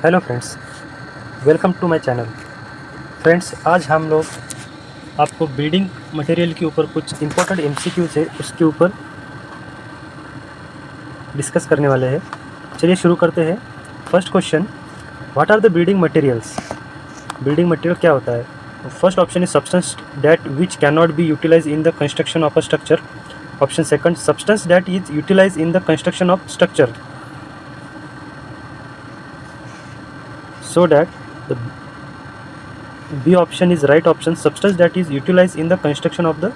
Hello friends, welcome to my channel. Friends, आज हम लोग आपको बिल्डिंग मटेरियल के ऊपर कुछ इंपॉर्टेंट एमसीक्यूज है उसके ऊपर डिस्कस करने वाले हैं। चलिए शुरू करते हैं। First question, what are the building materials? Building material क्या होता है? First option is substance that which can not be utilise in the construction of a structure. Option second, substance that is utilise in the construction of structure so that the B option is right option, substance that is utilized in the construction of the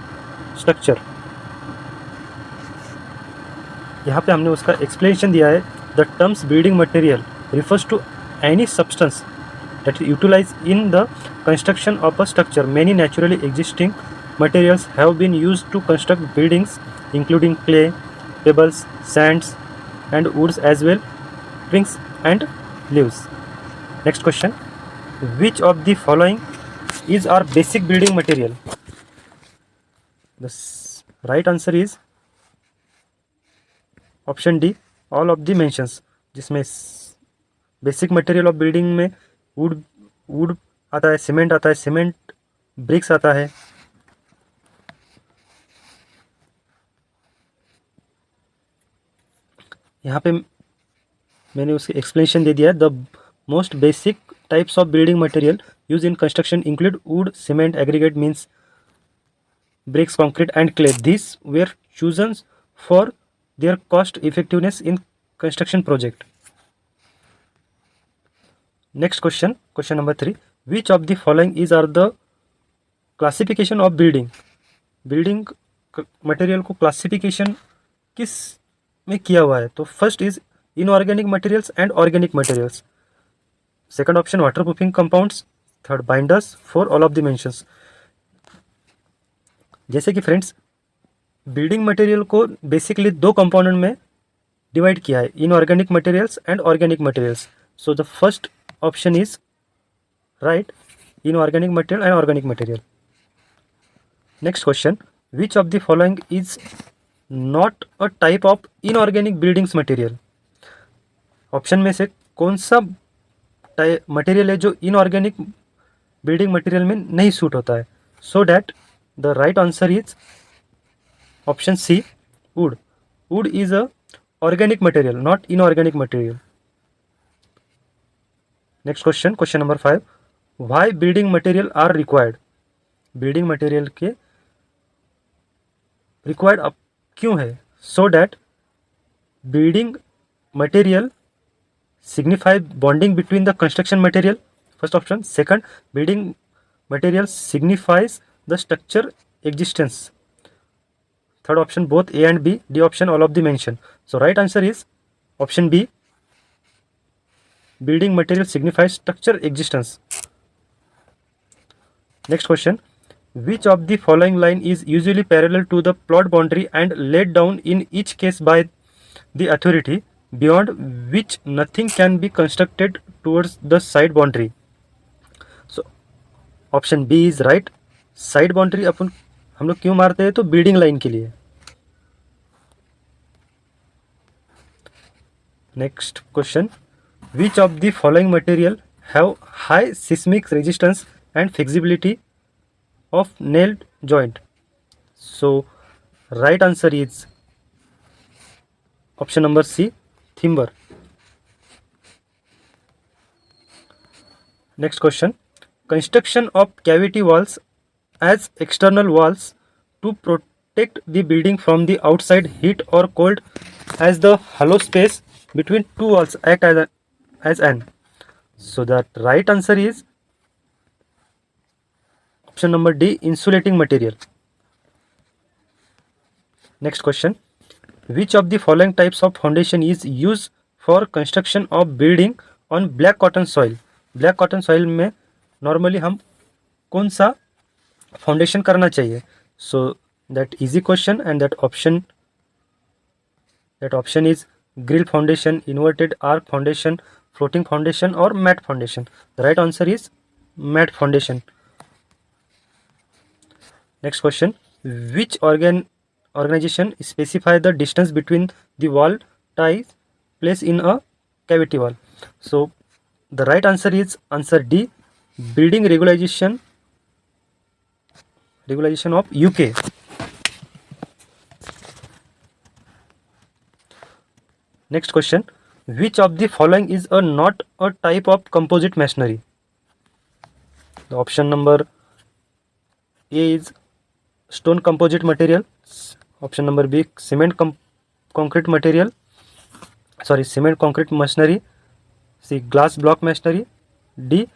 structure. यहाँ पे हमने उसका explanation दिया है। The terms building material refers to any substance that is utilized in the construction of a structure. Many naturally existing materials have been used to construct buildings, including clay, pebbles, sands, and woods as well, twigs and leaves. Next question, which of the following is our basic building material? The right answer is option D, all of the mentions, जिसमें basic material of building में would would आता है, cement आता है, cement BRICS आता है। यहाँ पे मैंने उसके एक्सप्लेनेशन दे दिया है। The most basic types of building material use in construction include would, cement, aggregate means bricks, concrete, and clay. These were chosen for their cost effectiveness in construction project. Next question, question number 3. Which of the following is are the classification of building? Building material को classification किस में किया हुआ है? तो first is inorganic materials and organic materials. Second option water proofing compounds. Third binders. Four all of the mentions. जैसे कि friends, building material को बेसिकली दो कंपोनेंट में डिवाइड किया है, inorganic materials and organic materials. So the first option is right, inorganic material and organic material. Next question, which of the following is not a type of inorganic buildings material? Option में से कौन सा material है जो inorganic building material में नहीं suit होता है? So that the right answer is option C, wood. Wood is a organic material, not inorganic material. Next question, question number 5. Why building material are required? Building material के required अब क्यों है? So that building material signify bonding between the construction material. First option. Second, building material signifies the structure existence. Third option, both A and B. D option, all of the mention. So right answer is option B. Building material signifies structure existence. Next question, which of the following line is usually parallel to the plot boundary and laid down in each case by the authority, beyond which nothing can be constructed towards the side boundary? So option B is right. Side boundary अपन हम लोग क्यों मारते हैं? तो building line के लिए। Next question, which of the following material have high seismic resistance and flexibility of nailed joint? So right answer is option number C, timber. Next question, construction of cavity walls as external walls to protect the building from the outside heat or cold, as the hollow space between two walls act as an. So the right answer is option number D, insulating material. Next question, which of the following types of foundation is used for construction of building on black cotton soil? Black cotton soil में normally हम कौन सा foundation करना चाहिए? So that easy question and that option is grill foundation, inverted arch foundation, floating foundation और mat foundation. The right answer is mat foundation. Next question, which organization specify the distance between the wall ties placed in a cavity wall? So The right answer is answer D, building regulation of UK. Next question, which of the following is not a type of composite masonry? The option number A is stone composite material, option number B concrete material, cement concrete masonry, C glass block masonry, D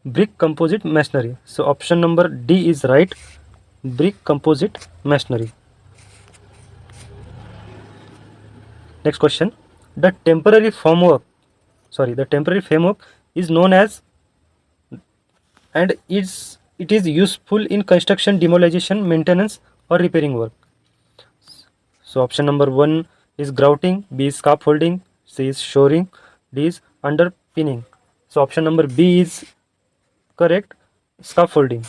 brick composite masonry. So option number D is right, brick composite masonry. Next question, the temporary framework is known as, and it is useful in construction, demolition, maintenance or repairing work. So option number 1 is grouting, B is scaffolding, C is shoring, D is underpinning. So option number B is correct, scaffolding.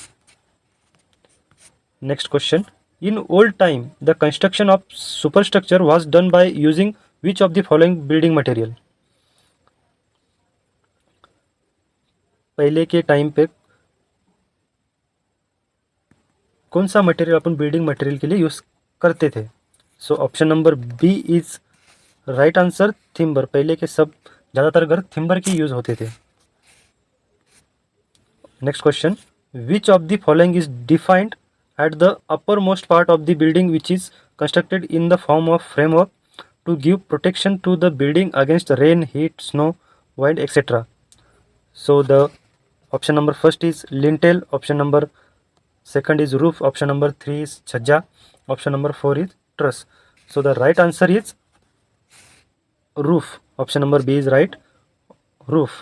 Next question, in old time the construction of superstructure was done by using which of the following building material? पहले के time पे कौन सा material अपन building material के लिए use करते थे? So option number B is right answer, timber. पहले के सब ज़्यादातर घर थिम्बर की यूज होते थे. Next question, which of the following is defined at the uppermost part of the building which is constructed in the form of framework to give protection to the building against rain, heat, snow, wind, etc. So the option number first is lintel, option number second is roof, option number 3 is chhajja, option number 4 is truss. So the right answer is roof. Option number B is right, roof.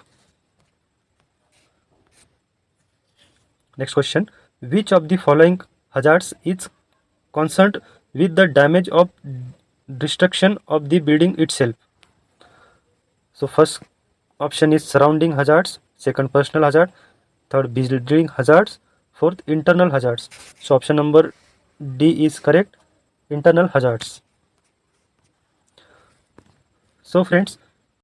Next question, which of the following hazards is concerned with the damage of destruction of the building itself? So first option is surrounding hazards, second personal hazard, third building hazards, fourth internal hazards. So option number D is correct, internal hazards. So friends,